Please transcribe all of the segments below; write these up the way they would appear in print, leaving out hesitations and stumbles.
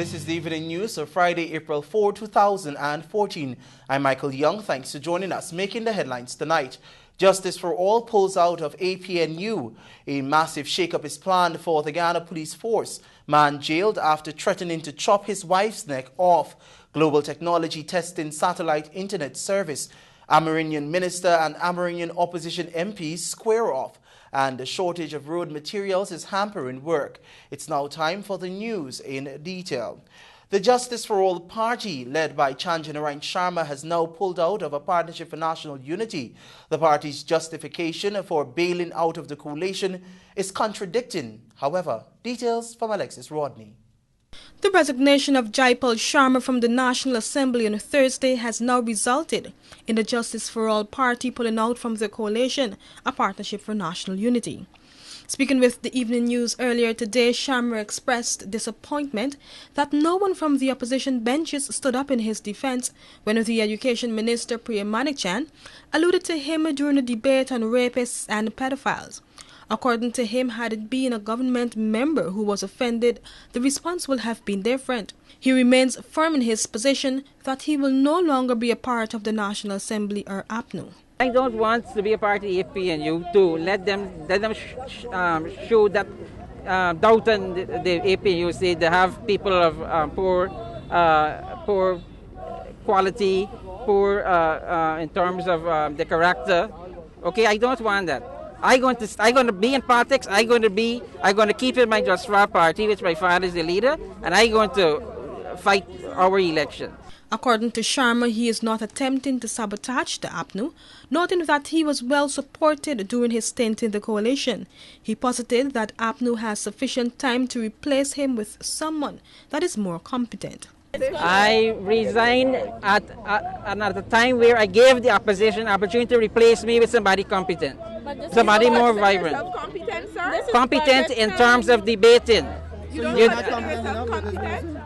This is the evening news of Friday, April 4, 2014. I'm Michael Young. Thanks for joining us. Making the headlines tonight. Justice for All pulls out of APNU. A massive shakeup is planned for the Ghana police force. Man jailed after threatening to chop his wife's neck off. Global technology testing satellite internet service. Amerindian minister and Amerindian opposition MPs square off. And the shortage of road materials is hampering work. It's now time for the news in detail. The Justice for All party, led by Chanjanarayan Sharma, has now pulled out of a Partnership for National Unity. The party's justification for bailing out of the coalition is contradicting. However, details from Alexis Rodney. The resignation of Jaipal Sharma from the National Assembly on Thursday has now resulted in the Justice for All party pulling out from the coalition, a Partnership for National Unity. Speaking with the Evening News earlier today, Sharma expressed disappointment that no one from the opposition benches stood up in his defense when the Education Minister Priya Manichan alluded to him during a debate on rapists and pedophiles. According to him, had it been a government member who was offended, the response would have been different. He remains firm in his position that he will no longer be a part of the National Assembly or APNU. I don't want to be a part of the APNU to let them show that doubt in the APNU. Say they have people of poor quality, poor in terms of the character. Okay, I don't want that. I'm going to be in politics. I'm going to keep in my Justra party, which my father is the leader, and I'm going to fight our election. According to Sharma, he is not attempting to sabotage the APNU, noting that he was well supported during his stint in the coalition. He posited that APNU has sufficient time to replace him with someone that is more competent. I resigned at a time where I gave the opposition opportunity to replace me with somebody competent, somebody more vibrant. Competent in terms of debating.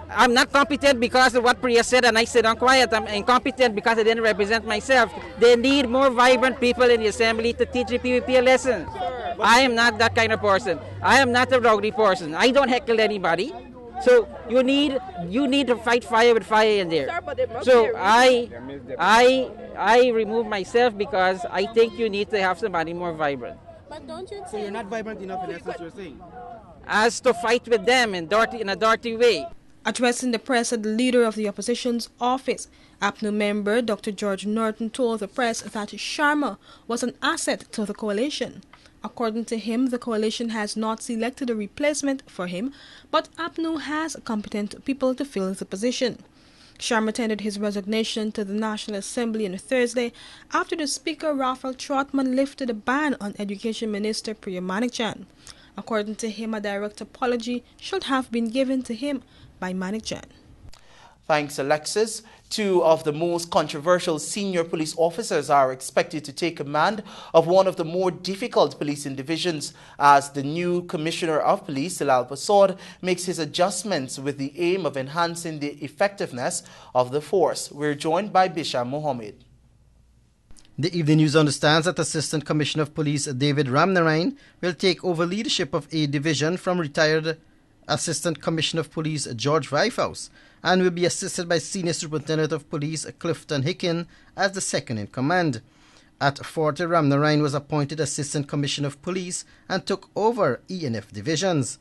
I'm not competent because of what Priya said and I said I'm quiet. I'm incompetent because I didn't represent myself. They need more vibrant people in the assembly to teach the PVP a lesson. I am not that kind of person. I am not a rowdy person. I don't heckle anybody. So you need to fight fire with fire in there. So I remove myself because I think you need to have somebody more vibrant. But don't you? So you're not vibrant enough in essence, you're saying? As to fight with them in a dirty way. Addressing the press at the leader of the opposition's office, APNU member Dr. George Norton told the press that Sharma was an asset to the coalition. According to him, the coalition has not selected a replacement for him, but APNU has competent people to fill the position. Sharma tendered his resignation to the National Assembly on Thursday after the Speaker Raphael Trotman lifted a ban on Education Minister Priya Manichan. According to him, a direct apology should have been given to him by Manichan. Thanks, Alexis. Two of the most controversial senior police officers are expected to take command of one of the more difficult policing divisions as the new Commissioner of Police, Silal Pasod, makes his adjustments with the aim of enhancing the effectiveness of the force. We're joined by Bisha Mohammed. The Evening News understands that Assistant Commissioner of Police David Ramnarayan will take over leadership of a division from retired Assistant Commissioner of Police George Riefhaus and will be assisted by Senior Superintendent of Police Clifton Hicken as the second in command. At 40, Ramnarayan was appointed Assistant Commissioner of Police and took over E&F divisions.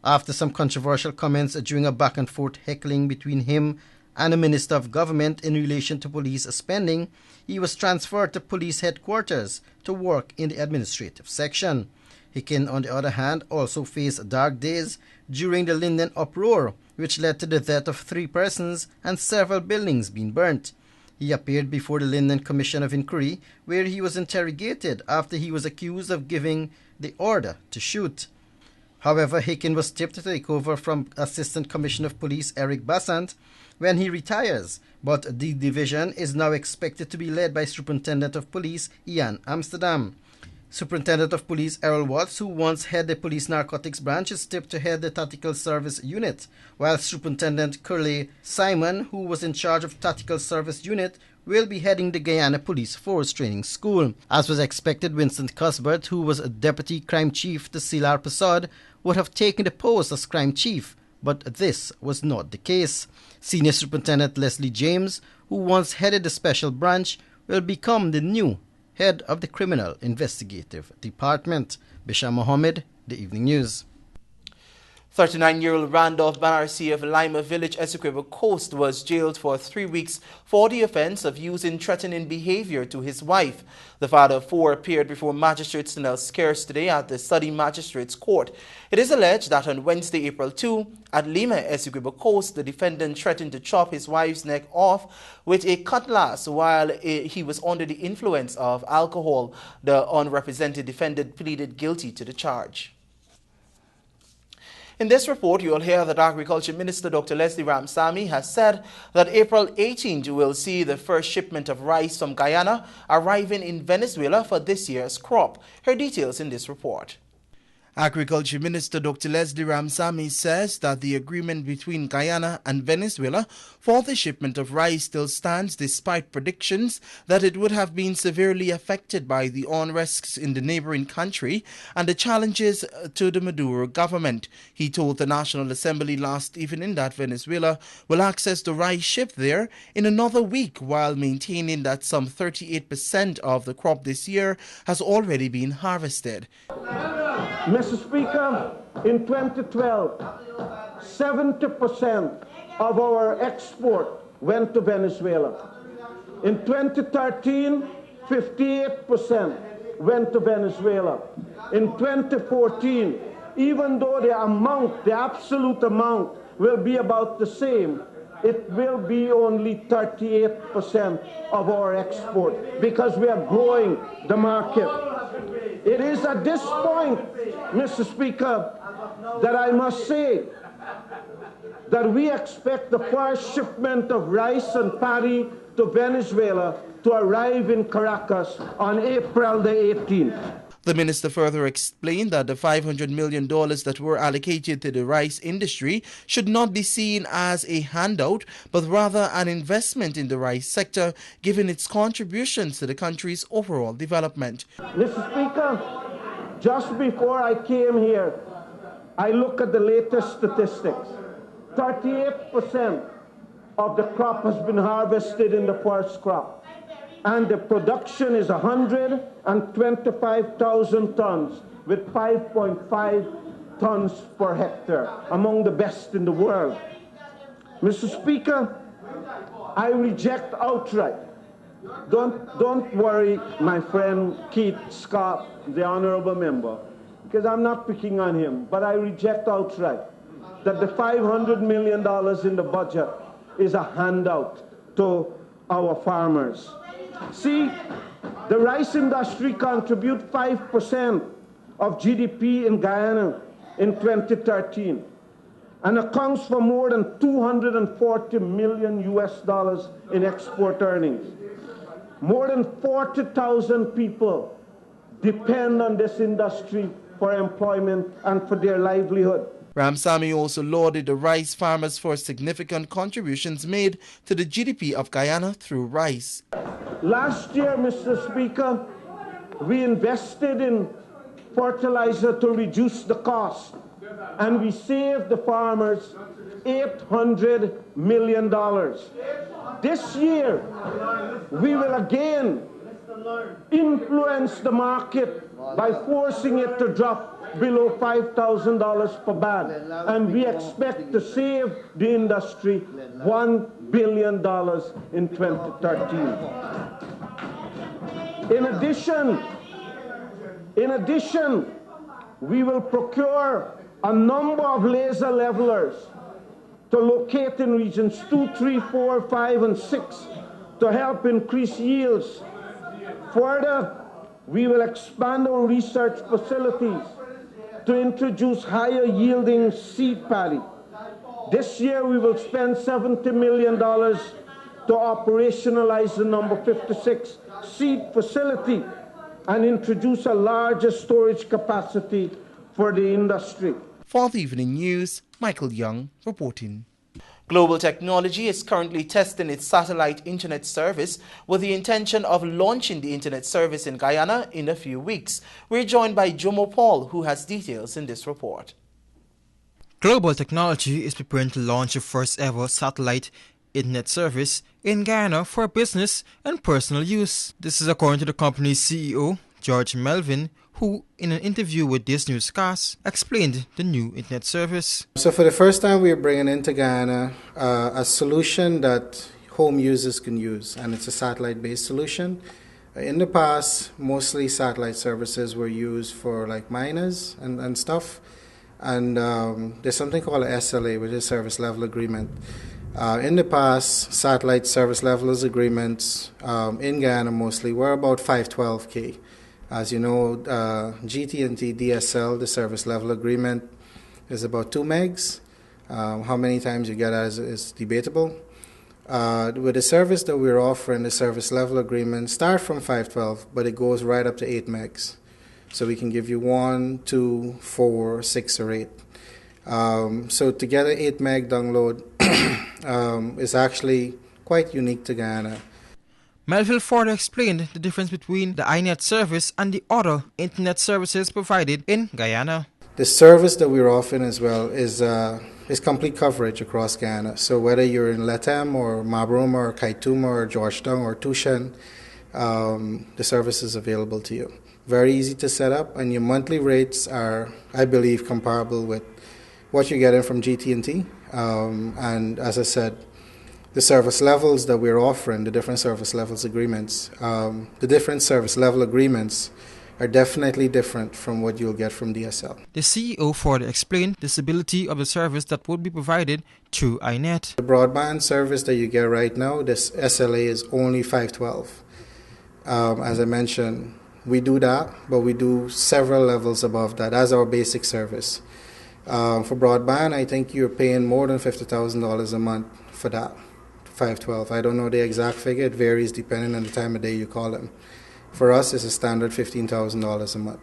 After some controversial comments during a back-and-forth heckling between him and the Minister of Government in relation to police spending, he was transferred to police headquarters to work in the administrative section. Hicken, on the other hand, also faced dark days during the Linden uproar, which led to the death of 3 persons and several buildings being burnt. He appeared before the Linden Commission of Inquiry, where he was interrogated after he was accused of giving the order to shoot. However, Hicken was tipped to take over from Assistant Commissioner of Police Eric Bassant when he retires, but the division is now expected to be led by Superintendent of Police Ian Amsterdam. Superintendent of Police Errol Watts, who once headed the Police Narcotics Branch, is tipped to head the Tactical Service Unit, while Superintendent Curley Simon, who was in charge of Tactical Service Unit, will be heading the Guyana Police Force Training School. As was expected, Vincent Cuthbert, who was a Deputy Crime Chief to Silal Pasod, would have taken the post as Crime Chief, but this was not the case. Senior Superintendent Leslie James, who once headed the special branch, will become the new head of the Criminal Investigative Department. Bishar Mohammed, The Evening News. 39-year-old Randolph Banarsi of Lima Village, Essequibo Coast, was jailed for 3 weeks for the offense of using threatening behavior to his wife. The father of 4 appeared before Magistrate Snell Scarce today at the Study Magistrates Court. It is alleged that on Wednesday, April 2, at Lima, Essequibo Coast, the defendant threatened to chop his wife's neck off with a cutlass while he was under the influence of alcohol. The unrepresented defendant pleaded guilty to the charge. In this report, you will hear that Agriculture Minister Dr. Leslie Ramsamy has said that April 18th will see the first shipment of rice from Guyana arriving in Venezuela for this year's crop. Her details in this report. Agriculture Minister Dr. Leslie Ramsamy says that the agreement between Guyana and Venezuela for the shipment of rice still stands despite predictions that it would have been severely affected by the unrests in the neighboring country and the challenges to the Maduro government. He told the National Assembly last evening that Venezuela will access the rice shipped there in another week, while maintaining that some 38% of the crop this year has already been harvested. Mr. Speaker, in 2012, 70% of our export went to Venezuela. In 2013, 58% went to Venezuela. In 2014, even though the absolute amount will be about the same, it will be only 38% of our export because we are growing the market. It is at this point, Mr. Speaker, that I must say that we expect the first shipment of rice and paddy to Venezuela to arrive in Caracas on April the 18th. The minister further explained that the $500 million that were allocated to the rice industry should not be seen as a handout, but rather an investment in the rice sector, given its contributions to the country's overall development. Mr. Speaker, just before I came here, I looked at the latest statistics. 38% of the crop has been harvested in the first crop, and the production is 125,000 tons with 5.5 tons per hectare, among the best in the world. Mr. Speaker, I reject outright. Don't worry, my friend Keith Scott, the honorable member, because I'm not picking on him, but I reject outright that the $500 million in the budget is a handout to our farmers. See, the rice industry contributes 5% of GDP in Guyana in 2013 and accounts for more than $240 million in export earnings. More than 40,000 people depend on this industry for employment and for their livelihood. Ramsamy also lauded the rice farmers for significant contributions made to the GDP of Guyana through rice. Last year, Mr. Speaker, we invested in fertilizer to reduce the cost, and we saved the farmers $800 million. This year, we will again influence the market by forcing it to drop below $5,000 per bag, and we expect to save the industry $1 billion in 2013. In addition, we will procure a number of laser levelers to locate in regions 2, 3, 4, 5, and 6 to help increase yields. Further, we will expand our research facilities to introduce higher yielding seed paddy. This year we will spend $70 million to operationalize the number 56 seed facility and introduce a larger storage capacity for the industry. For the Evening News, Michael Young reporting. Global Technology is currently testing its satellite internet service with the intention of launching the internet service in Guyana in a few weeks. We're joined by Jomo Paul, who has details in this report. Global Technology is preparing to launch the first ever satellite internet service in Guyana for business and personal use. This is according to the company's CEO, George Melvin, who, in an interview with this newscast, explained the new internet service. So for the first time, we are bringing into Guyana a solution that home users can use, and it's a satellite-based solution. In the past, mostly satellite services were used for like miners and stuff, and there's something called a SLA, which is Service Level Agreement. In the past, satellite service levels agreements in Guyana mostly were about 512K. As you know, GT&T DSL, the service level agreement, is about 2 megs. How many times you get is debatable. With the service that we're offering, the service level agreement start from 512, but it goes right up to 8 megs. So we can give you 1, 2, 4, 6, or 8. So to get an 8 meg download is actually quite unique to Guyana. Melville further explained the difference between the iNet service and the other internet services provided in Guyana. The service that we're offering as well is complete coverage across Guyana. So whether you're in Lethem or Mabruma or Kaituma or Georgetown or Tushan, the service is available to you. Very easy to set up, and your monthly rates are, I believe, comparable with what you're getting from GT&T. And as I said, the service levels that we're offering, the different service levels agreements, the different service level agreements are definitely different from what you'll get from DSL. The CEO further explained the stability of the service that would be provided through iNet. The broadband service that you get right now, this SLA is only 512. As I mentioned, we do that, but we do several levels above that as our basic service. For broadband, I think you're paying more than $50,000 a month for that, 512. I don't know the exact figure. It varies depending on the time of day you call them. For us, it's a standard $15,000 a month,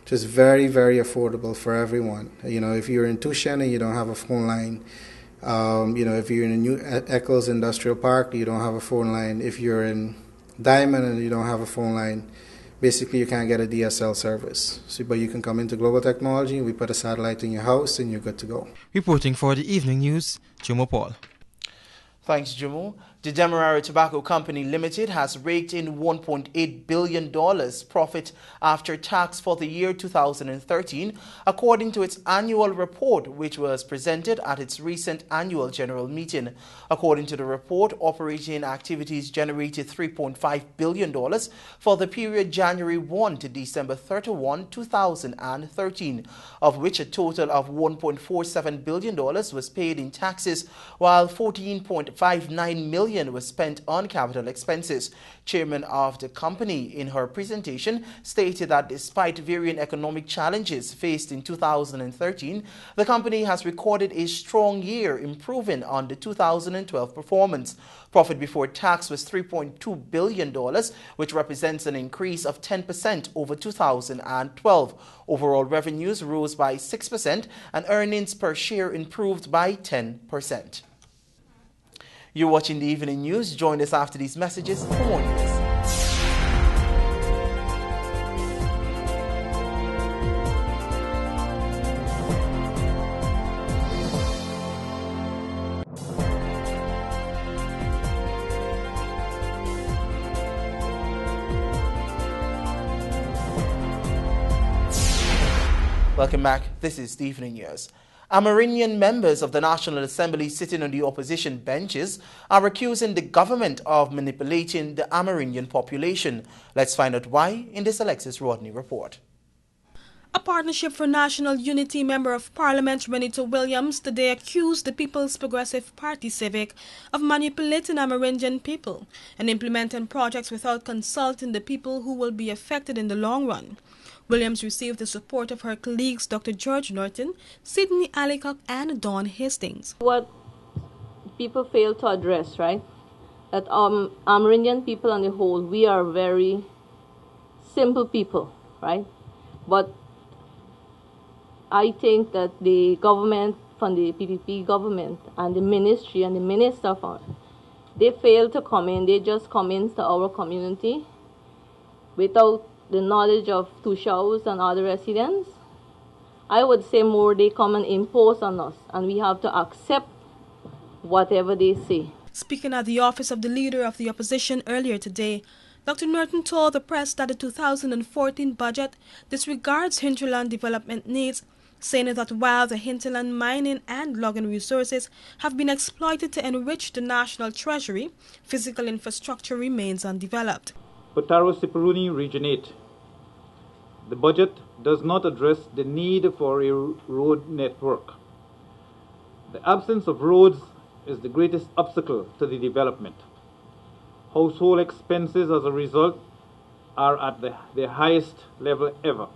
which is very, very affordable for everyone. You know, if you're in Tushan and you don't have a phone line, if you're in a New Eccles Industrial Park, you don't have a phone line. If you're in Diamond and you don't have a phone line, basically you can't get a DSL service. So, but you can come into Global Technology, we put a satellite in your house, and you're good to go. Reporting for the Evening News, Jomo Paul. Thanks, Jomo. The Demerara Tobacco Company Limited has raked in $1.8 billion profit after tax for the year 2013, according to its annual report, which was presented at its recent annual general meeting. According to the report, operating activities generated $3.5 billion for the period January 1 to December 31, 2013, of which a total of $1.47 billion was paid in taxes, while $14.59 million was spent on capital expenses. Chairman of the company, in her presentation, stated that despite varying economic challenges faced in 2013, the company has recorded a strong year, improving on the 2012 performance. Profit before tax was $3.2 billion, which represents an increase of 10% over 2012. Overall revenues rose by 6% and earnings per share improved by 10%. You're watching the Evening News. Join us after these messages for more news. Welcome back. This is the Evening News. Amerindian members of the National Assembly sitting on the opposition benches are accusing the government of manipulating the Amerindian population. Let's find out why in this Alexis Rodney report. A Partnership for National Unity Member of Parliament Renita Williams today accused the People's Progressive Party Civic of manipulating Amerindian people and implementing projects without consulting the people who will be affected in the long run. Williams received the support of her colleagues Dr. George Norton, Sidney Allicock, and Dawn Hastings. What people fail to address, right? That Amerindian people on the whole, we are very simple people, right? But I think that the government, from the PPP government and the ministry and the minister, they fail to come in. They just come into our community without the knowledge of Tushaus and other residents, I would say more they come and impose on us, and we have to accept whatever they say. Speaking at the office of the Leader of the Opposition earlier today, Dr. Norton told the press that the 2014 budget disregards hinterland development needs, saying that while the hinterland mining and logging resources have been exploited to enrich the national treasury, physical infrastructure remains undeveloped. Potaro-Siparuni Region 8. The budget does not address the need for a road network. The absence of roads is the greatest obstacle to the development. Household expenses as a result are at their highest level ever.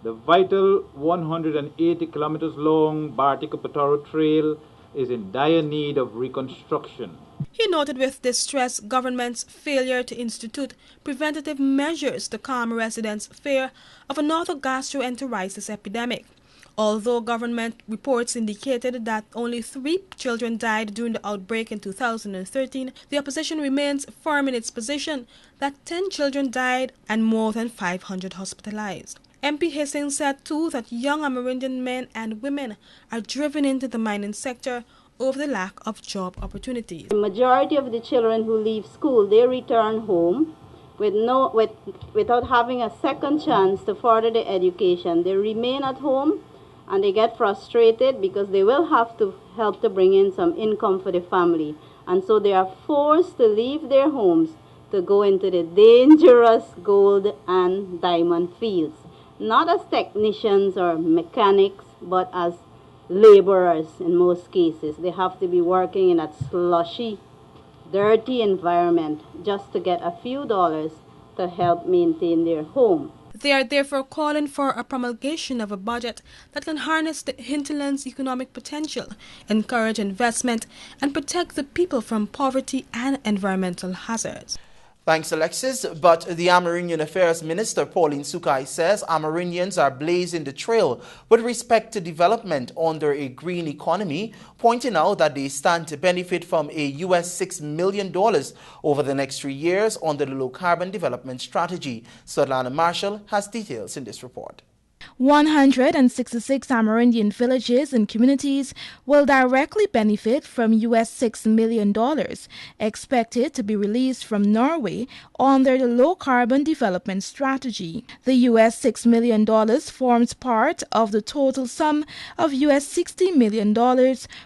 The vital 180 kilometers long Bartica-Potaro Trail is in dire need of reconstruction. He noted with distress government's failure to institute preventative measures to calm residents' fear of another gastroenteritis epidemic. Although government reports indicated that only 3 children died during the outbreak in 2013, the opposition remains firm in its position that 10 children died and more than 500 hospitalized. MP Hastings said too that young Amerindian men and women are driven into the mining sector over the lack of job opportunities. The majority of the children who leave school, they return home without having a second chance to further their education. They remain at home and they get frustrated because they will have to help to bring in some income for the family. And so they are forced to leave their homes to go into the dangerous gold and diamond fields. Not as technicians or mechanics, but as laborers in most cases. They have to be working in that slushy, dirty environment just to get a few dollars to help maintain their home. They are therefore calling for a promulgation of a budget that can harness the hinterland's economic potential, encourage investment, and protect the people from poverty and environmental hazards. Thanks, Alexis. But the Amerindian Affairs Minister, Pauline Sukai, says Amerindians are blazing the trail with respect to development under a green economy, pointing out that they stand to benefit from a US $6 million over the next 3 years under the low-carbon development strategy. Svetlana Marshall has details in this report. 166 Amerindian villages and communities will directly benefit from US $6 million, expected to be released from Norway under the low-carbon development strategy. The US $6 million forms part of the total sum of US $60 million,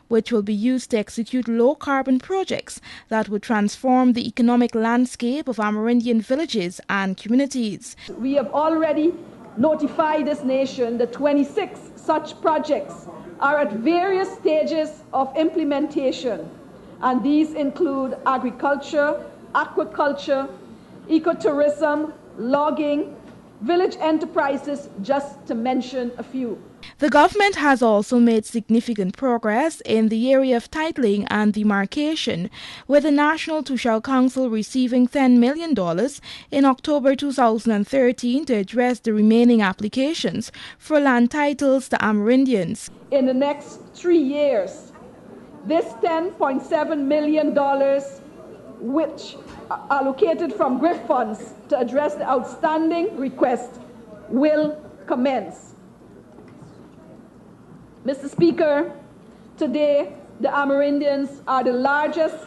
which will be used to execute low-carbon projects that would transform the economic landscape of Amerindian villages and communities. We have already notify this nation that 26 such projects are at various stages of implementation, and these include agriculture, aquaculture, ecotourism, logging, village enterprises, just to mention a few. The government has also made significant progress in the area of titling and demarcation, with the National Judicial Council receiving $10 million in October 2013 to address the remaining applications for land titles to Amerindians. In the next 3 years, this $10.7 million, which are allocated from GRIF funds to address the outstanding request, will commence. Mr. Speaker, today the Amerindians are the largest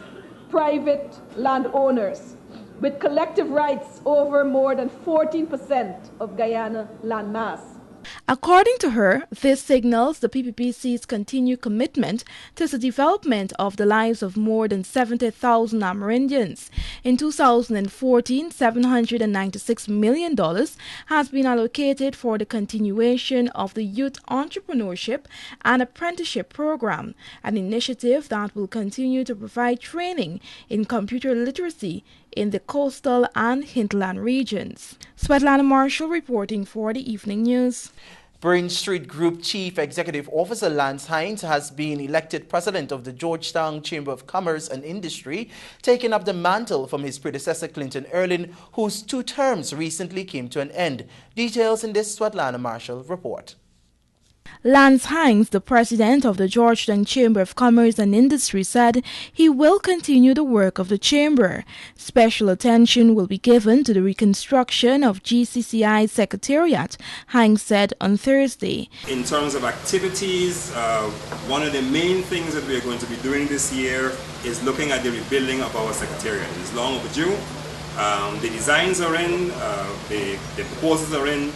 private landowners, with collective rights over more than 14% of Guyana landmass. According to her, this signals the PPPC's continued commitment to the development of the lives of more than 70,000 Amerindians. In 2014, $796 million has been allocated for the continuation of the Youth Entrepreneurship and Apprenticeship Program, an initiative that will continue to provide training in computer literacy in the coastal and hinterland regions. Svetlana Marshall reporting for the Evening News. Brain Street Group Chief Executive Officer Lance Hines has been elected president of the Georgetown Chamber of Commerce and Industry, taking up the mantle from his predecessor Clinton Erlin, whose 2 terms recently came to an end. Details in this Svetlana Marshall report. Lance Hines, the president of the Georgetown Chamber of Commerce and Industry, said he will continue the work of the chamber. Special attention will be given to the reconstruction of GCCI's secretariat, Hines said on Thursday. In terms of activities, one of the main things that we are going to be doing this year is looking at the rebuilding of our secretariat. It's long overdue. The designs are in, the proposals are in.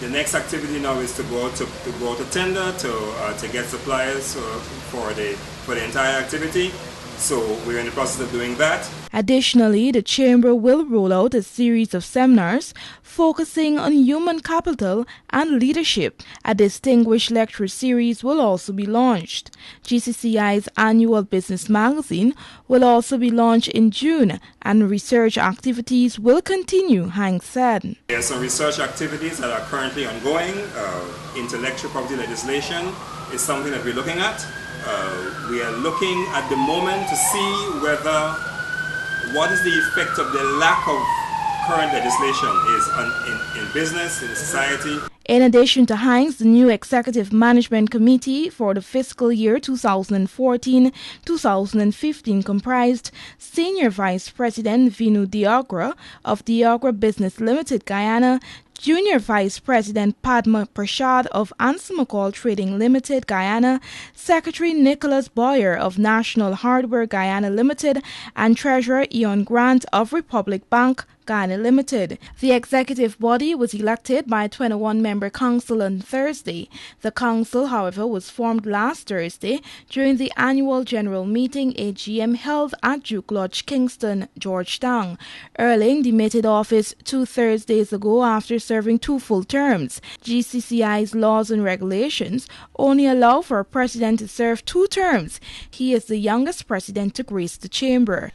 The next activity now is to go to tender to get suppliers for the entire activity. So we're in the process of doing that. Additionally, the Chamber will roll out a series of seminars focusing on human capital and leadership. A distinguished lecture series will also be launched. GCCI's annual business magazine will also be launched in June, and research activities will continue, Hank said. There are some research activities that are currently ongoing. Intellectual property legislation is something that we're looking at. We are looking at the moment to see what is the effect of the lack of current legislation is in business, in society. In addition to Hines, the new Executive Management Committee for the fiscal year 2014-2015 comprised Senior Vice President Vinu Diagra of Diagra Business Limited, Guyana, Junior Vice President Padma Prashad of Ansamacall Trading Limited, Guyana, Secretary Nicholas Boyer of National Hardware Guyana Limited, and Treasurer Ian Grant of Republic Bank, Guyana Limited. The executive body was elected by a 21-member council on Thursday. The council, however, was formed last Thursday during the annual general meeting AGM held at Duke Lodge, Kingston, Georgetown. Erling demitted office 2 Thursdays ago after serving 2 full terms. GCCI's laws and regulations only allow for a president to serve 2 terms. He is the youngest president to grace the chamber.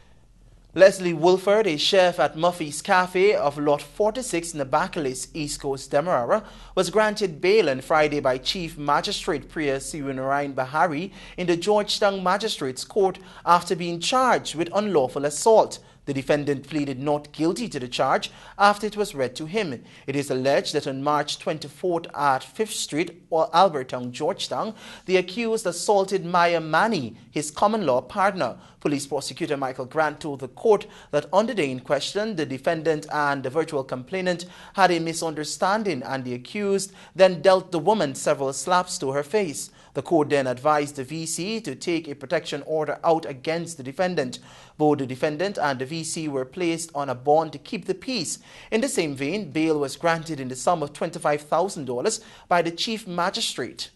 Leslie Wolford, a chef at Muffy's Cafe of Lot 46 Nabakalis, East Coast, Demerara, was granted bail on Friday by Chief Magistrate Priya Siwanarayan Bahari in the Georgetown Magistrates Court after being charged with unlawful assault. The defendant pleaded not guilty to the charge after it was read to him. It is alleged that on March 24th at 5th Street, or Albertown, Georgetown, the accused assaulted Maya Mani, his common-law partner. Police prosecutor Michael Grant told the court that on the day in question, the defendant and the virtual complainant had a misunderstanding and the accused then dealt the woman several slaps to her face. The court then advised the VC to take a protection order out against the defendant. Both the defendant and the VC were placed on a bond to keep the peace. In the same vein, bail was granted in the sum of $25,000 by the Chief Magistrate.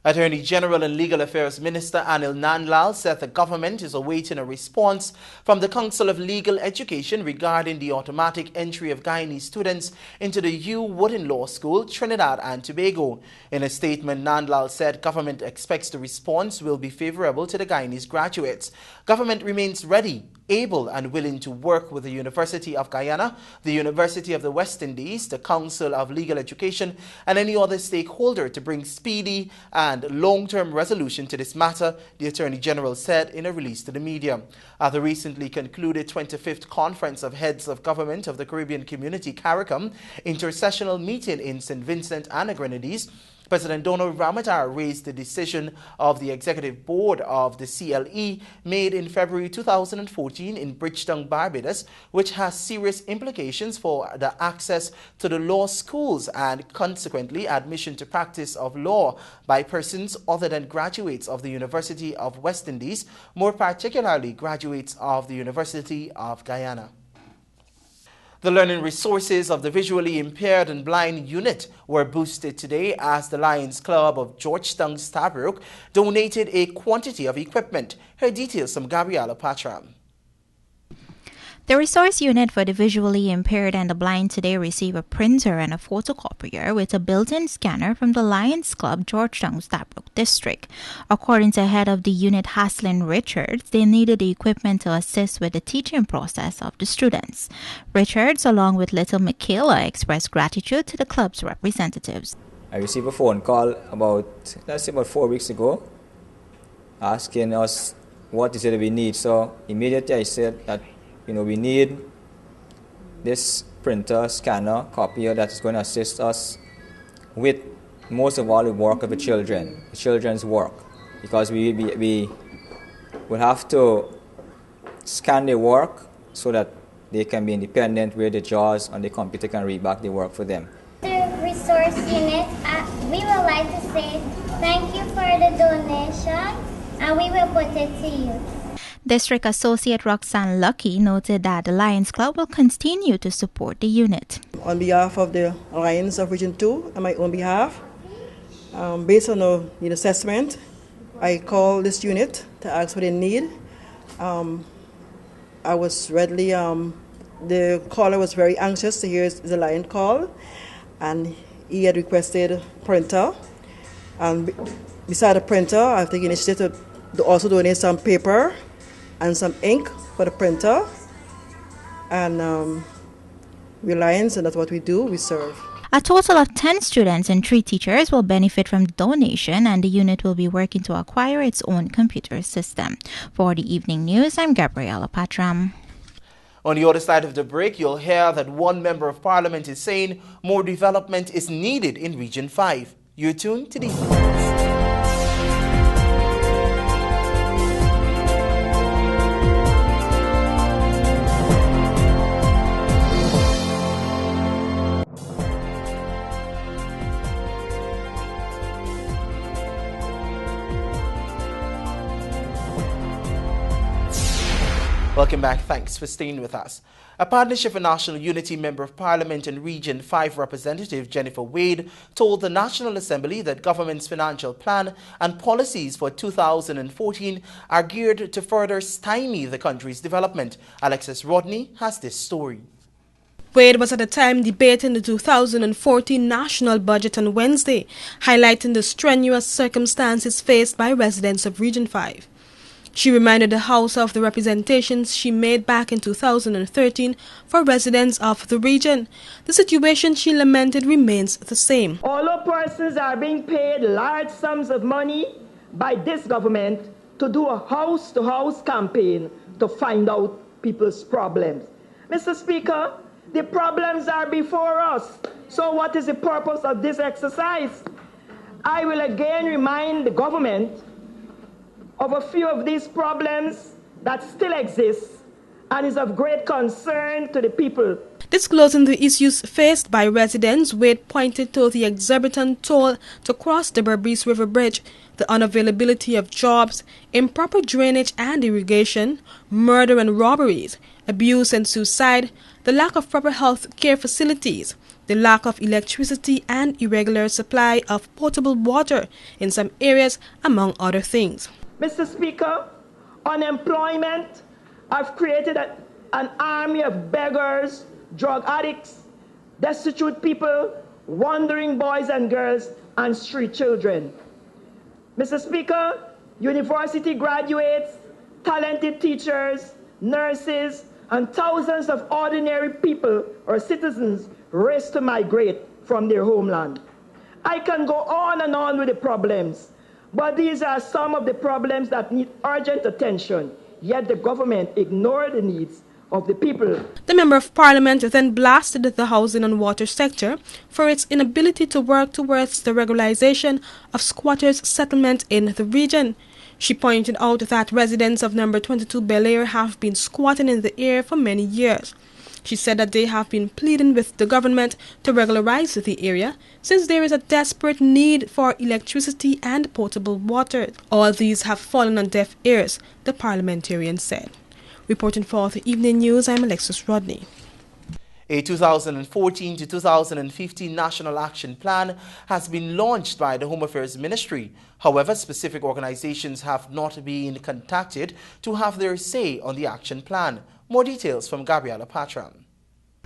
Attorney General and Legal Affairs Minister Anil Nandlal said the government is awaiting a response from the Council of Legal Education regarding the automatic entry of Guyanese students into the U Wooden Law School, Trinidad and Tobago. In a statement, Nandlal said government expects the response will be favorable to the Guyanese graduates. Government remains ready, able and willing to work with the University of Guyana, the University of the West Indies, the Council of Legal Education and any other stakeholder to bring speedy and long-term resolution to this matter, the Attorney General said in a release to the media. At the recently concluded 25th Conference of Heads of Government of the Caribbean Community, CARICOM, intersessional meeting in St. Vincent and the Grenadines, President Donald Ramadar raised the decision of the Executive Board of the CLE made in February 2014 in Bridgetown, Barbados, which has serious implications for the access to the law schools and consequently admission to practice of law by persons other than graduates of the University of West Indies, more particularly graduates of the University of Guyana. The learning resources of the visually impaired and blind unit were boosted today as the Lions Club of Georgetown Stabrook donated a quantity of equipment. Her details from Gabriela Patram. The resource unit for the visually impaired and the blind today received a printer and a photocopier with a built-in scanner from the Lions Club Georgetown Stabrook District. According to head of the unit Haslin Richards, they needed the equipment to assist with the teaching process of the students. Richards, along with little Michaela, expressed gratitude to the club's representatives. I received a phone call about 4 weeks ago asking us what is it that we need. So immediately I said that we need this printer, scanner, copier that is going to assist us with most of all the work of the children's work, because we will have to scan their work so that they can be independent, where the JAWS on the computer can read back the work for them. The resource unit, we would like to say thank you for the donation, and we will put it to use. District Associate Roxanne Lucky noted that the Lions Club will continue to support the unit. On behalf of the Lions of Region 2 and my own behalf, based on the assessment, I called this unit to ask what they need. I was readily, the caller was very anxious to hear the Lion call, and he had requested printer. And beside the printer, I've taken initiative to also donate some paper and some ink for the printer. And we're Lions, and that's what we do, we serve. A total of 10 students and 3 teachers will benefit from the donation, and the unit will be working to acquire its own computer system. For the evening news, I'm Gabriella Patram. On the other side of the break, you'll hear that one member of parliament is saying more development is needed in Region 5. You're tuned to the Welcome back. Thanks for staying with us. A Partnership for National Unity Member of Parliament and Region 5 Representative Jennifer Wade told the National Assembly that government's financial plan and policies for 2014 are geared to further stymie the country's development. Alexis Rodney has this story. Wade was at the time debating the 2014 national budget on Wednesday, highlighting the strenuous circumstances faced by residents of Region 5. She reminded the House of the representations she made back in 2013 for residents of the region. The situation, she lamented, remains the same. Although persons are being paid large sums of money by this government to do a house-to-house campaign to find out people's problems. Mr. Speaker, the problems are before us. So what is the purpose of this exercise? I will again remind the government of a few of these problems that still exist and is of great concern to the people. Disclosing the issues faced by residents, Wade pointed to the exorbitant toll to cross the Berbice River Bridge, the unavailability of jobs, improper drainage and irrigation, murder and robberies, abuse and suicide, the lack of proper health care facilities, the lack of electricity and irregular supply of potable water in some areas, among other things. Mr. Speaker, unemployment has created an army of beggars, drug addicts, destitute people, wandering boys and girls, and street children. Mr. Speaker, university graduates, talented teachers, nurses, and thousands of ordinary people or citizens race to migrate from their homeland. I can go on and on with the problems, but these are some of the problems that need urgent attention, yet the government ignored the needs of the people. The Member of Parliament then blasted the housing and water sector for its inability to work towards the regularization of squatters' settlement in the region. She pointed out that residents of number 22 Bel Air have been squatting in the area for many years. She said that they have been pleading with the government to regularize the area since there is a desperate need for electricity and potable water. All these have fallen on deaf ears, the parliamentarian said. Reporting for the evening news, I'm Alexis Rodney. A 2014 to 2015 National Action Plan has been launched by the Home Affairs Ministry. However, specific organizations have not been contacted to have their say on the action plan. More details from Gabriella Patram.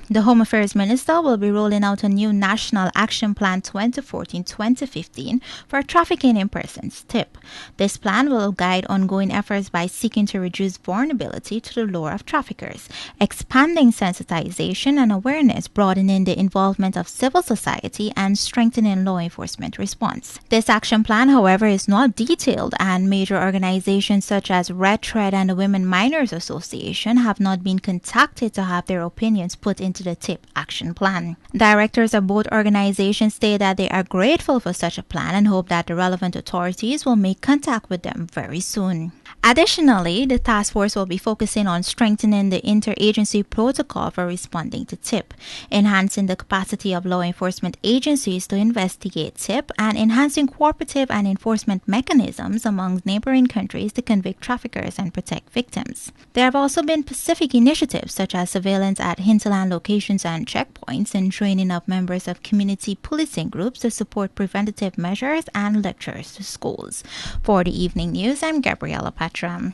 The Home Affairs Minister will be rolling out a new National Action Plan 2014-2015 for trafficking in persons (TIP). This plan will guide ongoing efforts by seeking to reduce vulnerability to the lure of traffickers, expanding sensitization and awareness, broadening the involvement of civil society, and strengthening law enforcement response. This action plan, however, is not detailed, and major organizations such as Red Thread and the Women Miners Association have not been contacted to have their opinions put into to the TIP action plan. Directors of both organizations say that they are grateful for such a plan and hope that the relevant authorities will make contact with them very soon. Additionally, the task force will be focusing on strengthening the interagency protocol for responding to TIP, enhancing the capacity of law enforcement agencies to investigate TIP, and enhancing cooperative and enforcement mechanisms among neighboring countries to convict traffickers and protect victims. There have also been specific initiatives such as surveillance at hinterland locations and checkpoints and training of members of community policing groups to support preventative measures and lectures to schools. For the evening news, I'm Gabriella Patram.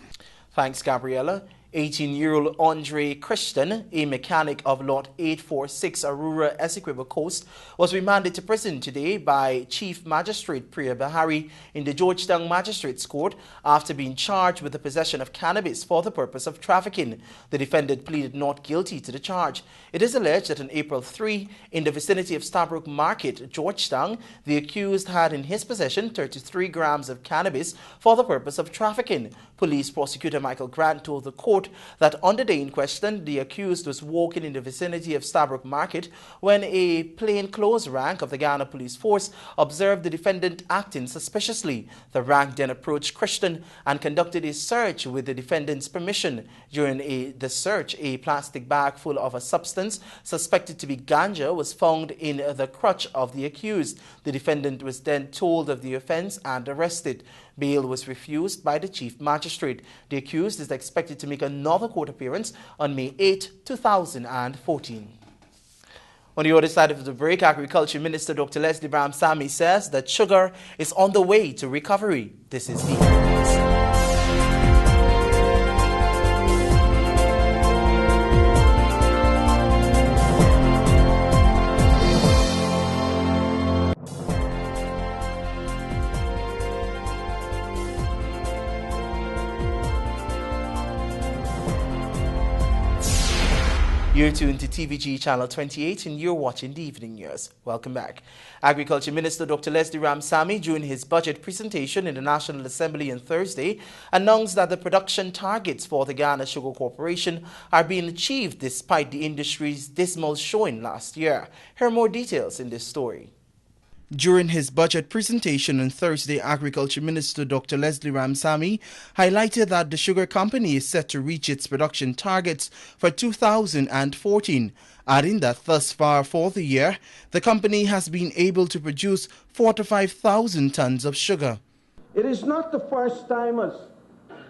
Thanks, Gabriella. 18-year-old Andre Christian, a mechanic of Lot 846 Aurora Essequibo Coast, was remanded to prison today by Chief Magistrate Priya Bahari in the Georgetown Magistrates Court after being charged with the possession of cannabis for the purpose of trafficking. The defendant pleaded not guilty to the charge. It is alleged that on April 3, in the vicinity of Stabrook Market, Georgetown, the accused had in his possession 33 grams of cannabis for the purpose of trafficking. Police prosecutor Michael Grant told the court that on the day in question, the accused was walking in the vicinity of Stabrook Market when a plainclothes rank of the Ghana Police Force observed the defendant acting suspiciously. The rank then approached Christian and conducted a search with the defendant's permission. During the search, a plastic bag full of a substance suspected to be ganja was found in the crotch of the accused. The defendant was then told of the offense and arrested. Bail was refused by the Chief Magistrate. The accused is expected to make another court appearance on May 8, 2014. On the other side of the break, Agriculture Minister Dr. Leslie Ramsamy says that sugar is on the way to recovery. This is the You're tuned to TVG Channel 28 and you're watching the Evening News. Welcome back. Agriculture Minister Dr. Leslie Ramsamy, during his budget presentation in the National Assembly on Thursday, announced that the production targets for the Ghana Sugar Corporation are being achieved despite the industry's dismal showing last year. Here are more details in this story. During his budget presentation on Thursday, Agriculture Minister Dr. Leslie Ramsamy highlighted that the sugar company is set to reach its production targets for 2014, adding that thus far for the year, the company has been able to produce 45,000 tons of sugar. It is not the first time, as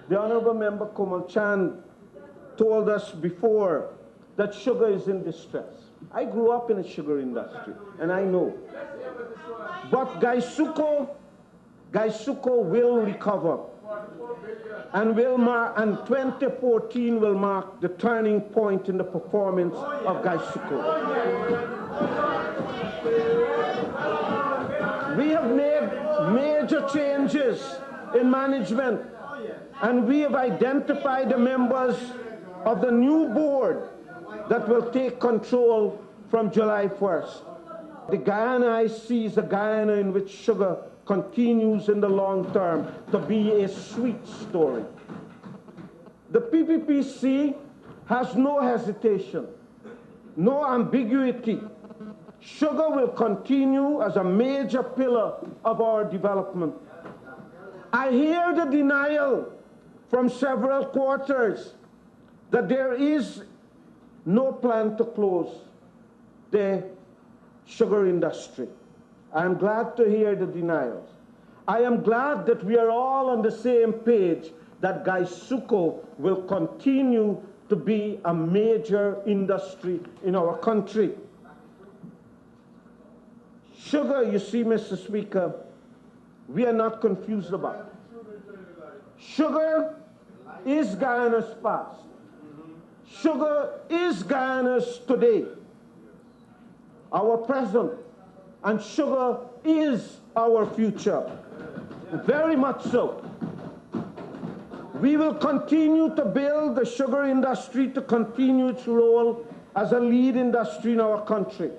the Honorable Member Komal Chand told us before, that sugar is in distress. I grew up in the sugar industry, and I know. But Gaisuko will recover, and 2014 will mark the turning point in the performance of Gaisuko. We have made major changes in management, and we have identified the members of the new board that will take control from July 1st. The Guyana I see is a Guyana in which sugar continues in the long term to be a sweet story. The PPPC has no hesitation, no ambiguity. Sugar will continue as a major pillar of our development. I hear the denial from several quarters that there is no plan to close the sugar industry. I am glad to hear the denials. I am glad that we are all on the same page that Gaisuko will continue to be a major industry in our country. Sugar, you see, Mr. Speaker, we are not confused about. Sugar is Guyana's past. Sugar is Guyana's today, our present, and sugar is our future. Very much so. We will continue to build the sugar industry to continue its role as a lead industry in our country.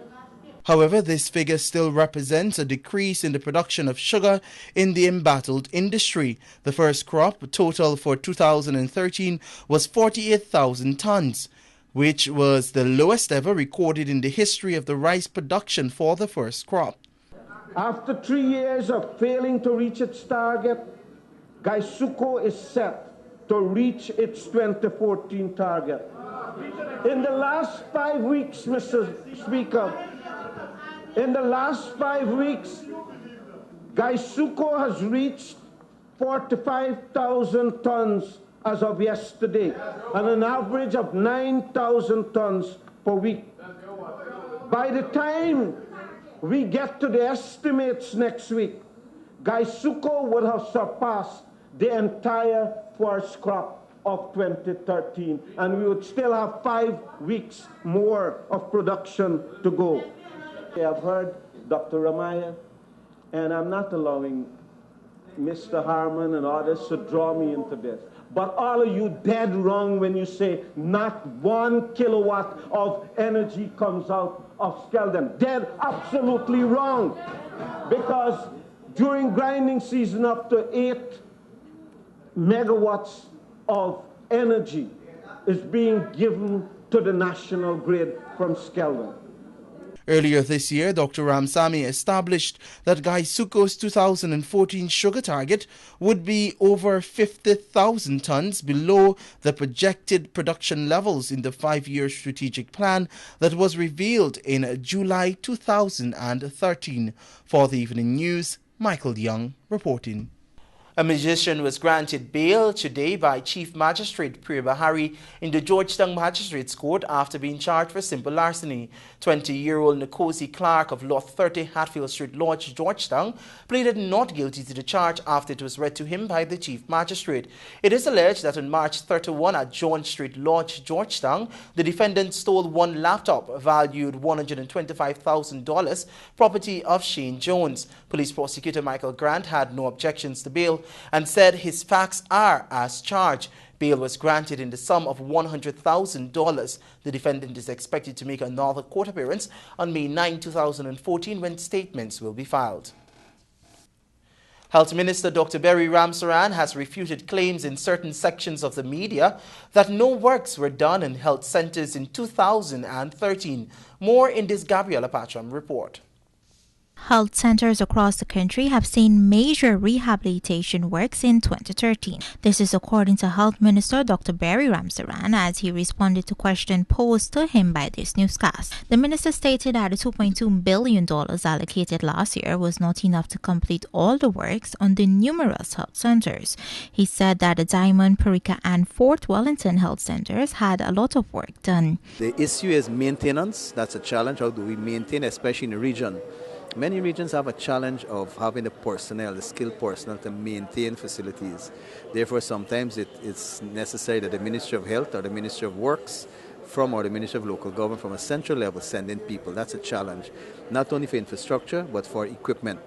However, this figure still represents a decrease in the production of sugar in the embattled industry. The first crop total for 2013 was 48,000 tons. which was the lowest ever recorded in the history of the rice production for the first crop. After 3 years of failing to reach its target, Gaisuco is set to reach its 2014 target. In the last 5 weeks, Mr. Speaker, in the last 5 weeks, Gaisuco has reached 45,000 tons as of yesterday, and an average of 9,000 tons per week. By the time we get to the estimates next week, Gaisuco would have surpassed the entire first crop of 2013, and we would still have 5 weeks more of production to go. I have heard Dr. Ramaya, and I'm not allowing Mr. Harman and others to draw me into this. But all of you dead wrong when you say not 1 kilowatt of energy comes out of Skeldon. Dead absolutely wrong. Because during grinding season up to 8 megawatts of energy is being given to the national grid from Skeldon. Earlier this year, Dr. Ramsamy established that Gaisuco's 2014 sugar target would be over 50,000 tons below the projected production levels in the 5-year strategic plan that was revealed in July 2013. For the Evening News, Michael Young reporting. A musician was granted bail today by Chief Magistrate Priya Bahari in the Georgetown Magistrates Court after being charged for simple larceny. 20-year-old Nkosi Clark of Lot 30 Hatfield Street Lodge, Georgetown, pleaded not guilty to the charge after it was read to him by the Chief Magistrate. It is alleged that on March 31 at John Street Lodge, Georgetown, the defendant stole one laptop valued $125,000, property of Shane Jones. Police prosecutor Michael Grant had no objections to bail and said his facts are as charged. Bail was granted in the sum of $100,000. The defendant is expected to make another court appearance on May 9, 2014 when statements will be filed. Health Minister Dr. Berry Ramsaran has refuted claims in certain sections of the media that no works were done in health centers in 2013. More in this Gabriela Patram report. Health centers across the country have seen major rehabilitation works in 2013. This is according to Health Minister Dr. Berry Ramsaran as he responded to question posed to him by this newscast. The minister stated that the $2.2 billion allocated last year was not enough to complete all the works on the numerous health centers. He said that the Diamond, Parika and Fort Wellington health centers had a lot of work done. The issue is maintenance. That's a challenge. How do we maintain, especially in the region? Many regions have a challenge of having the personnel, the skilled personnel to maintain facilities. Therefore, sometimes it's necessary that the Ministry of Health or the Ministry of Works or the Ministry of Local Government from a central level send in people. That's a challenge, not only for infrastructure, but for equipment.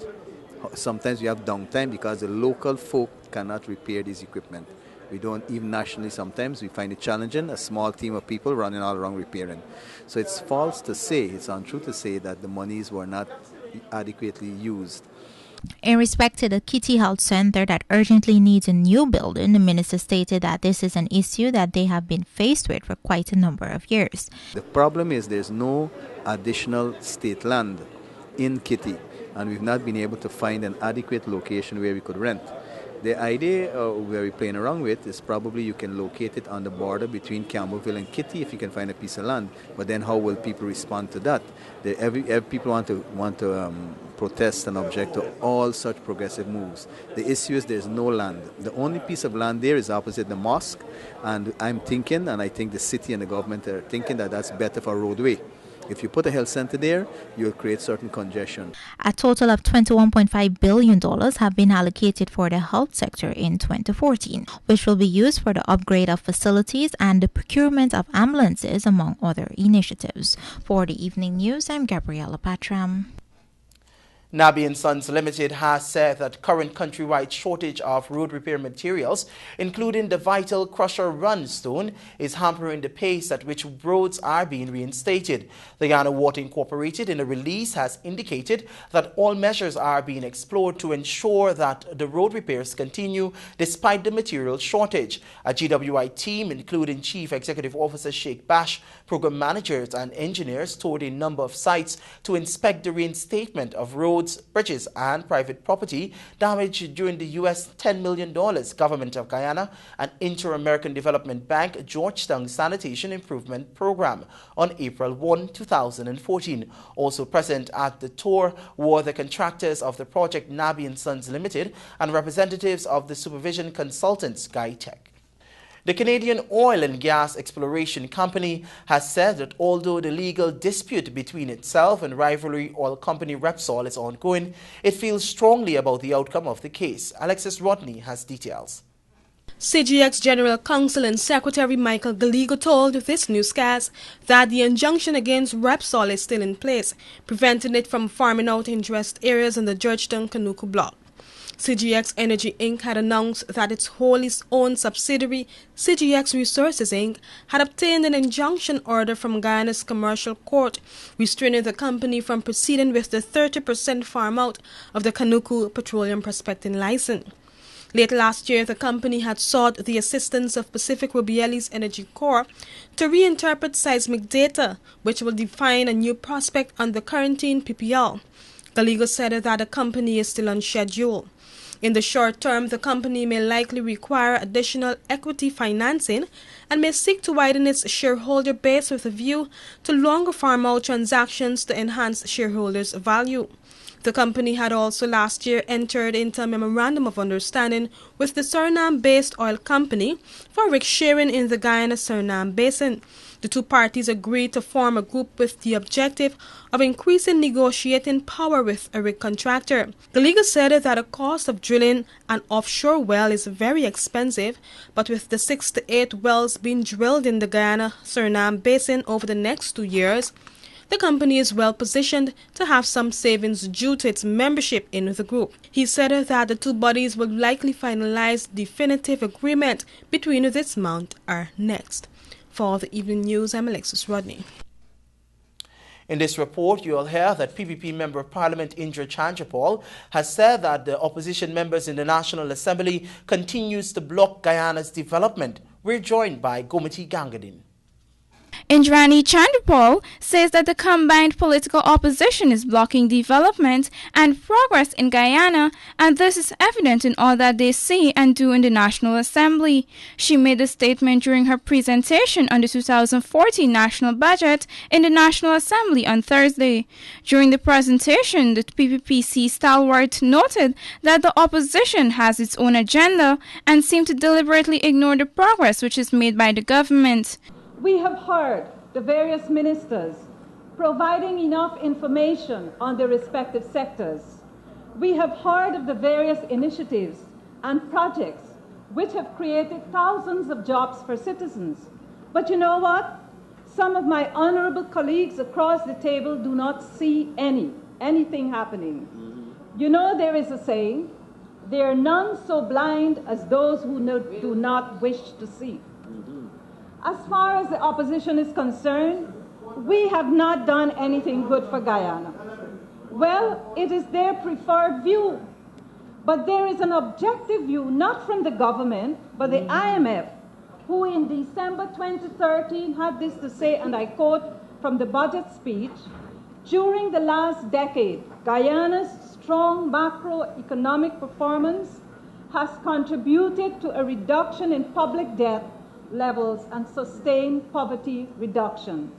Sometimes we have downtime because the local folk cannot repair these equipment. We don't, even nationally sometimes, we find it challenging, a small team of people running all around repairing. So it's false to say, it's untrue to say that the monies were not adequately used. In respect to the Kitty Health Center that urgently needs a new building, the minister stated that this is an issue that they have been faced with for quite a number of years. The problem is there's no additional state land in Kitty, and we've not been able to find an adequate location where we could rent. The idea where we're playing around with is probably you can locate it on the border between Campbellville and Kitty if you can find a piece of land. But then how will people respond to that? Every people want to protest and object to all such progressive moves. The issue is there's no land. The only piece of land there is opposite the mosque, and I'm thinking, and I think the city and the government are thinking that that's better for a roadway. If you put a health center there, you'll create certain congestion. A total of $21.5 billion have been allocated for the health sector in 2014, which will be used for the upgrade of facilities and the procurement of ambulances, among other initiatives. For the Evening News, I'm Gabriela Patram. Nabi & Sons Limited has said that current countrywide shortage of road repair materials, including the vital crusher run stone, is hampering the pace at which roads are being reinstated. The Ghana Water Incorporated in a release has indicated that all measures are being explored to ensure that the road repairs continue despite the material shortage. A GWI team, including Chief Executive Officer Sheikh Bash, program managers and engineers, toured a number of sites to inspect the reinstatement of roads, bridges and private property damaged during the US $10 million Government of Guyana and Inter-American Development Bank Georgetown Sanitation Improvement Program on April 1, 2014. Also present at the tour were the contractors of the project Nabi & Sons Limited and representatives of the supervision consultants GuyTech. The Canadian Oil and Gas Exploration Company has said that although the legal dispute between itself and rivalry oil company Repsol is ongoing, it feels strongly about the outcome of the case. Alexis Rodney has details. CGX General Counsel and Secretary Michael Gallego told this newscast that the injunction against Repsol is still in place, preventing it from farming out interest areas in the Georgetown-Kanuku block. CGX Energy Inc. had announced that its wholly owned subsidiary, CGX Resources Inc., had obtained an injunction order from Guyana's commercial court, restraining the company from proceeding with the 30% farm out of the Kanuku petroleum prospecting license. Late last year, the company had sought the assistance of Pacific Rubiales Energy Corp. to reinterpret seismic data, which will define a new prospect on the quarantine PPL. Gallego said that the company is still on schedule. In the short term, the company may likely require additional equity financing and may seek to widen its shareholder base with a view to longer farm-out transactions to enhance shareholders' value. The company had also last year entered into a memorandum of understanding with the Suriname-based oil company for rig sharing in the Guyana-Suriname basin. The two parties agreed to form a group with the objective of increasing negotiating power with a rig contractor. Gallego said that the cost of drilling an offshore well is very expensive, but with the 6 to 8 wells being drilled in the Guyana-Suriname basin over the next 2 years, the company is well positioned to have some savings due to its membership in the group. He said that the two bodies will likely finalize definitive agreement between this month or next. For the Evening News, I'm Alexis Rodney. In this report, you will hear that PPP Member of Parliament Indra Chandrapal has said that the opposition members in the National Assembly continues to block Guyana's development. We're joined by Gomiti Gangadin. Indrani Chandrapal says that the combined political opposition is blocking development and progress in Guyana, and this is evident in all that they say and do in the National Assembly. She made the statement during her presentation on the 2014 national budget in the National Assembly on Thursday. During the presentation, the PPPC stalwart noted that the opposition has its own agenda and seemed to deliberately ignore the progress which is made by the government. We have heard the various ministers providing enough information on their respective sectors. We have heard of the various initiatives and projects which have created thousands of jobs for citizens. But you know what? Some of my honorable colleagues across the table do not see anything happening. You know, there is a saying, there are none so blind as those who do not wish to see. As far as the opposition is concerned, we have not done anything good for Guyana. Well, it is their preferred view. But there is an objective view, not from the government, but the IMF, who in December 2013 had this to say, and I quote from the budget speech, during the last decade, Guyana's strong macroeconomic performance has contributed to a reduction in public debt levels and sustained poverty reduction.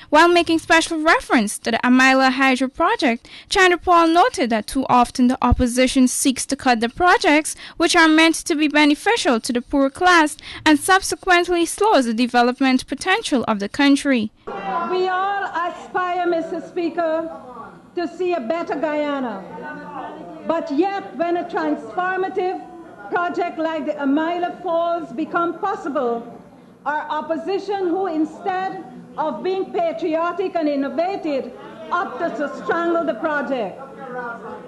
While making special reference to the Amila Hydro project, Chandrapal noted that too often the opposition seeks to cut the projects which are meant to be beneficial to the poor class and subsequently slows the development potential of the country. We all aspire, Mr. Speaker, to see a better Guyana. But yet, when a transformative project like the Amila Falls become possible, our opposition, who instead of being patriotic and innovative, up to strangle the project.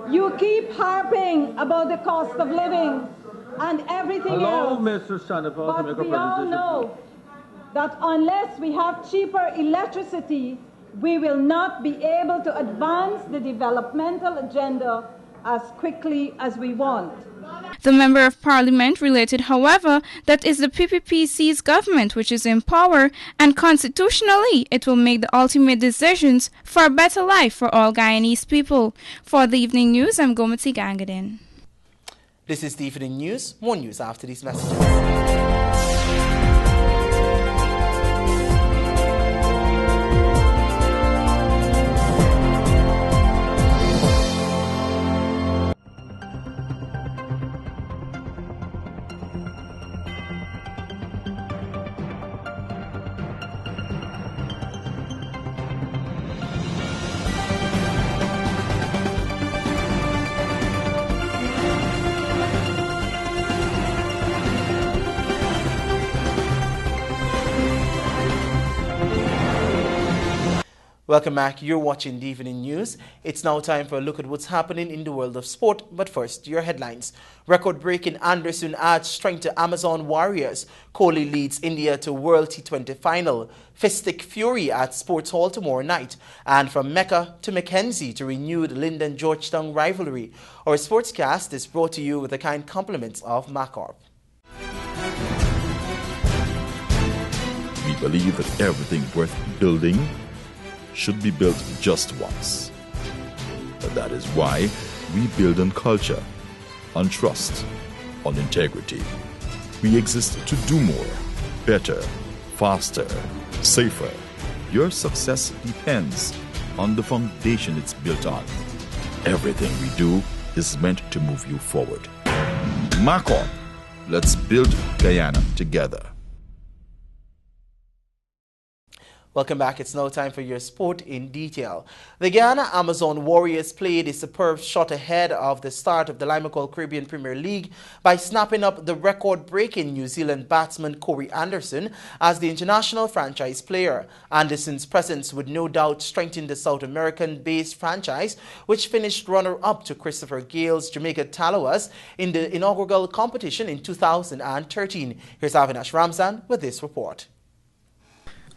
You keep harping about the cost of living and everything else. But we all know that unless we have cheaper electricity, we will not be able to advance the developmental agenda as quickly as we want. The Member of Parliament related, however, that it's the PPPC's government which is in power, and constitutionally it will make the ultimate decisions for a better life for all Guyanese people. For the evening news, I'm Gomati Gangadin. This is the evening news. More news after these messages. Welcome back. You're watching the Evening News. It's now time for a look at what's happening in the world of sport. But first, your headlines. Record-breaking Anderson adds strength to Amazon Warriors. Kohli leads India to World T20 final. Fistic Fury at Sports Hall tomorrow night. And from Mecca to Mackenzie to renewed Linden-Georgetown rivalry. Our sportscast is brought to you with the kind compliments of Macorp. We believe that everything worth building should be built just once. But that is why we build on culture, on trust, on integrity. We exist to do more, better, faster, safer. Your success depends on the foundation it's built on. Everything we do is meant to move you forward. Macorp, let's build Guyana together. Welcome back. It's now time for your sport in detail. The Guyana Amazon Warriors played a superb shot ahead of the start of the Limacol Caribbean Premier League by snapping up the record-breaking New Zealand batsman Corey Anderson as the international franchise player. Anderson's presence would no doubt strengthen the South American-based franchise, which finished runner-up to Christopher Gale's Jamaica Tallawahs in the inaugural competition in 2013. Here's Avinash Ramzan with this report.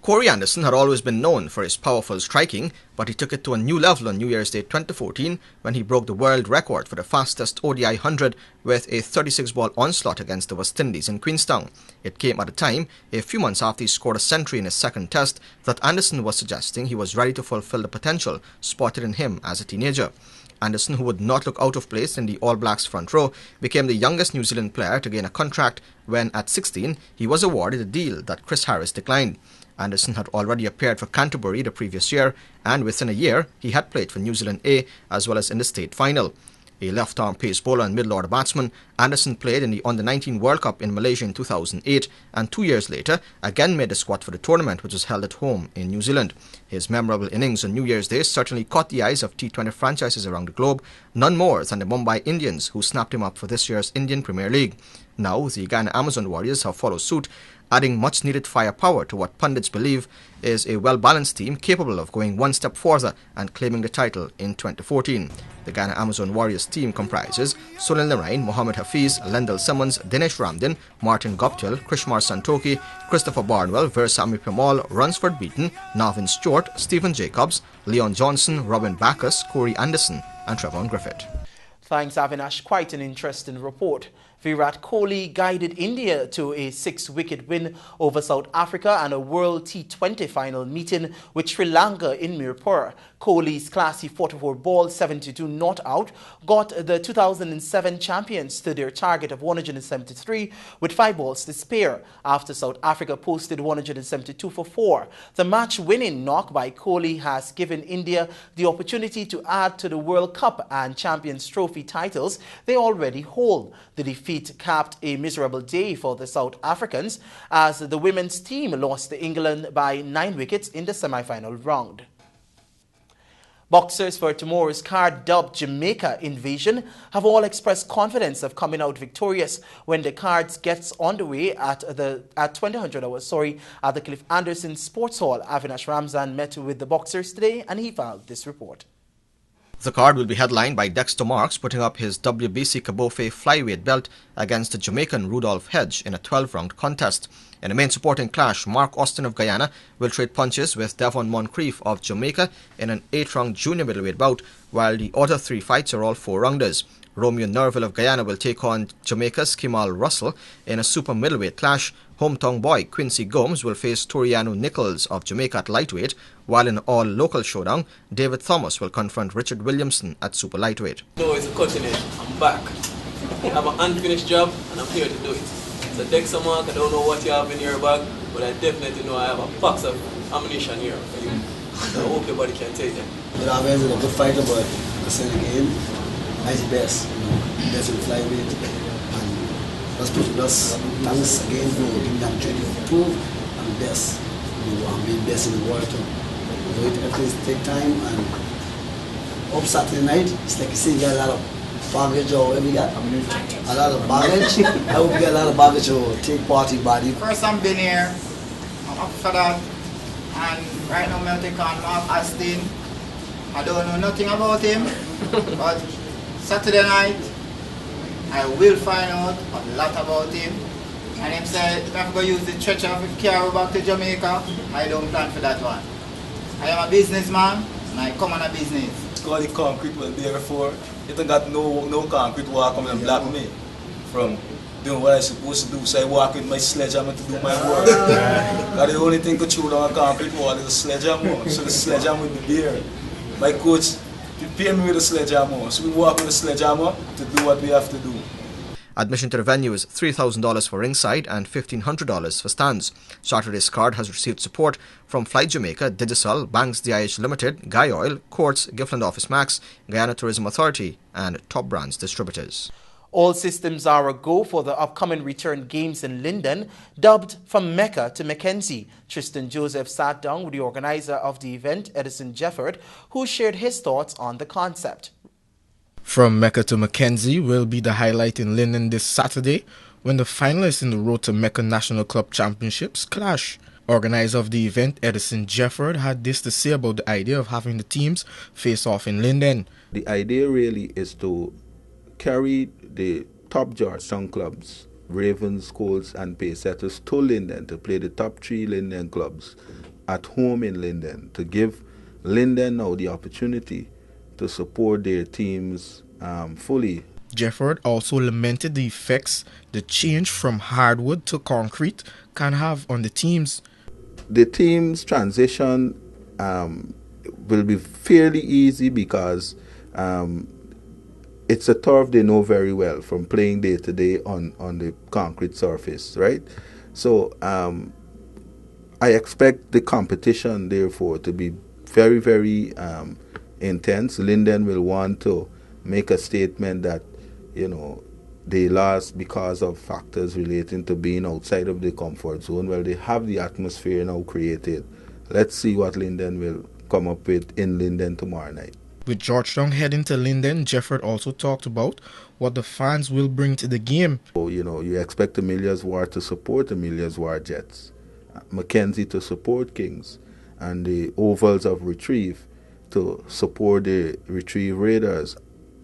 Corey Anderson had always been known for his powerful striking, but he took it to a new level on New Year's Day 2014 when he broke the world record for the fastest ODI 100 with a 36-ball onslaught against the West Indies in Queenstown. It came at a time, a few months after he scored a century in his second test, that Anderson was suggesting he was ready to fulfill the potential spotted in him as a teenager. Anderson, who would not look out of place in the All Blacks front row, became the youngest New Zealand player to gain a contract when, at 16, he was awarded a deal that Chris Harris declined. Anderson had already appeared for Canterbury the previous year, and within a year, he had played for New Zealand A as well as in the state final. A left-arm pace bowler and middle-order batsman, Anderson played in the Under-19 World Cup in Malaysia in 2008, and 2 years later, again made the squad for the tournament, which was held at home in New Zealand. His memorable innings on New Year's Day certainly caught the eyes of T20 franchises around the globe, none more than the Mumbai Indians, who snapped him up for this year's Indian Premier League. Now, the Guyana Amazon Warriors have followed suit, adding much-needed firepower to what pundits believe is a well-balanced team capable of going one step further and claiming the title in 2014. The Guyana Amazon Warriors team comprises Sunil Narain, Mohamed Hafiz, Lendl Simmons, Dinesh Ramdin, Martin Guptill, Krishmar Santoki, Christopher Barnwell, Versamy Pemal, Runsford Beaton, Navin Stewart, Stephen Jacobs, Leon Johnson, Robin Backus, Corey Anderson and Trevon Griffith. Thanks, Avinash. Quite an interesting report. Virat Kohli guided India to a 6-wicket win over South Africa and a World T20 final meeting with Sri Lanka in Mirpur. Kohli's classy 44-ball 72 not out got the 2007 champions to their target of 173 with 5 balls to spare after South Africa posted 172 for 4. The match-winning knock by Kohli has given India the opportunity to add to the World Cup and Champions Trophy titles they already hold. The defeat capped a miserable day for the South Africans as the women's team lost to England by 9 wickets in the semi-final round. Boxers for tomorrow's card dubbed Jamaica Invasion have all expressed confidence of coming out victorious when the cards gets underway at 2000 hours at the Cliff Anderson Sports Hall. Avinash Ramzan met with the boxers today and he filed this report. The card will be headlined by Dexter Marks putting up his WBC Kabofe flyweight belt against the Jamaican Rudolph Hedge in a 12-round contest. In the main supporting clash, Mark Austin of Guyana will trade punches with Devon Moncrief of Jamaica in an 8-round junior middleweight bout, while the other 3 fights are all 4-rounders. Romeo Nerville of Guyana will take on Jamaica's Kemal Russell in a super middleweight clash. Hometown boy Quincy Gomes will face Toriano Nichols of Jamaica at lightweight, while in an all-local showdown, David Thomas will confront Richard Williamson at super lightweight. No, it's a cutting edge. I'm back. I have an unfinished job and I'm here to do it. So Dexter Mark, I don't know what you have in your bag, but I definitely know I have a box of ammunition here for you. So I hope your body can take them. I'm a good fighter, but I said again, I'm the best. Best in flyweight. And let's thanks again for giving me the opportunity to prove I'm the best. I'm being best in the world too. Everything take time, and up Saturday night, it's like you see, you got a lot of baggage or whatever you got. A lot of baggage. I hope you got a lot of baggage to take part in body. First I'm been here, I'm up for that, and right now I'm taking on Mark Austin. I don't know nothing about him, but Saturday night I will find out a lot about him. And him said, if I'm going to use the stretcher to carry back to Jamaica, I don't plan for that one. I am a businessman, and I come on a business. Because the concrete was there before, it ain't got no concrete wall coming and block me from doing what I'm supposed to do. So I walk with my sledgehammer to do my work. Because the only thing controlled on a concrete wall is a sledgehammer. So the sledgehammer will be there. My coach prepared me with a sledgehammer. So we walk with a sledgehammer to do what we have to do. Admission to the venue is $3,000 for ringside and $1,500 for stands. Saturday's card has received support from Fly Jamaica, Digicel, Banks DIH Limited, Guy Oil, Courts, Giffland Office Max, Guyana Tourism Authority and Top Brands Distributors. All systems are a go for the upcoming return games in Linden, dubbed From Mecca to Mackenzie. Tristan Joseph sat down with the organizer of the event, Edison Jefford, who shared his thoughts on the concept. From Mecca to Mackenzie will be the highlight in Linden this Saturday when the finalists in the Road to Mecca National Club Championships clash. Organizer of the event, Edison Jefford, had this to say about the idea of having the teams face off in Linden. The idea really is to carry the top Georgetown clubs, Ravens, Colts and Paysetters, to Linden to play the top 3 Linden clubs at home in Linden, to give Linden now the opportunity to support their teams fully. Jefford also lamented the effects the change from hardwood to concrete can have on the teams. The team's transition will be fairly easy because it's a turf they know very well from playing day to day on the concrete surface, right? So I expect the competition, therefore, to be very, very intense. Linden will want to make a statement that, you know, they lost because of factors relating to being outside of the comfort zone. Well, they have the atmosphere now created. Let's see what Linden will come up with in Linden tomorrow night. With Georgetown heading to Linden, Jefford also talked about what the fans will bring to the game. So, you know, you expect Amelia's War to support Amelia's War Jets, Mackenzie to support Kings, and the Ovals of Retrieve to support the Retrieve Raiders,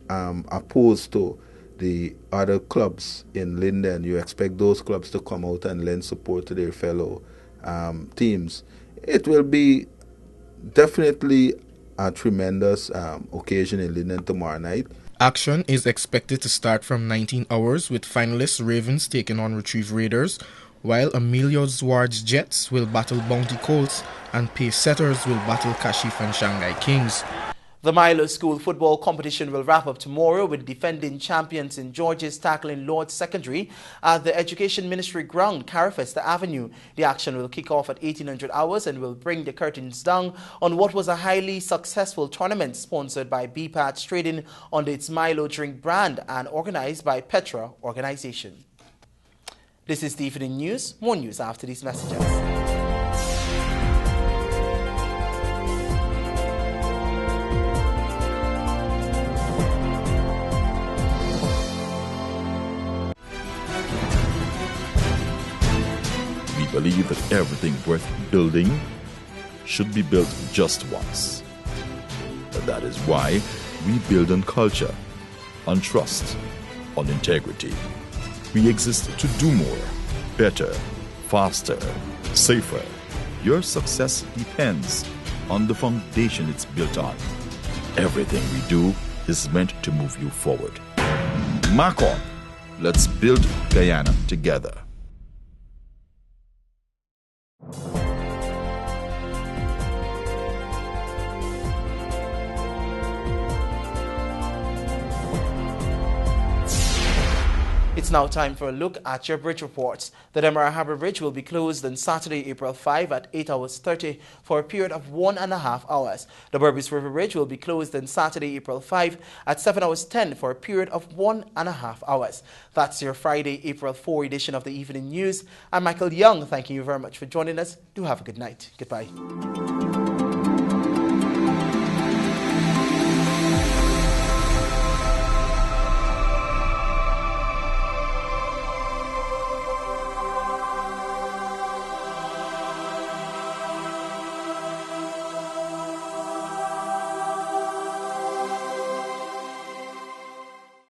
opposed to the other clubs in Linden. You expect those clubs to come out and lend support to their fellow teams. It will be definitely a tremendous occasion in Linden tomorrow night. Action is expected to start from 19 hours with finalists Ravens taking on Retrieve Raiders, while Amelia's Ward's Jets will battle Bounty Colts and Pace Setters will battle Kashif and Shanghai Kings. The Milo School football competition will wrap up tomorrow with defending champions in Georges tackling Lord Secondary at the Education Ministry ground, Carafesta Avenue. The action will kick off at 1800 hours and will bring the curtains down on what was a highly successful tournament sponsored by BPATS Trading under its Milo drink brand and organized by Petra Organization. This is the evening news. More news after these messages. believe that everything worth building should be built just once. That is why we build on culture, on trust, on integrity. We exist to do more, better, faster, safer. Your success depends on the foundation it's built on. Everything we do is meant to move you forward. Mark on. Let's build Guyana together. It's now time for a look at your bridge reports. The Demerara Harbour Bridge will be closed on Saturday, April 5 at 8 hours 30 for a period of 1.5 hours. The Berbice River Bridge will be closed on Saturday, April 5 at 7 hours 10 for a period of 1.5 hours. That's your Friday, April 4 edition of the Evening News. I'm Michael Young. Thanking you very much for joining us. Do have a good night. Goodbye.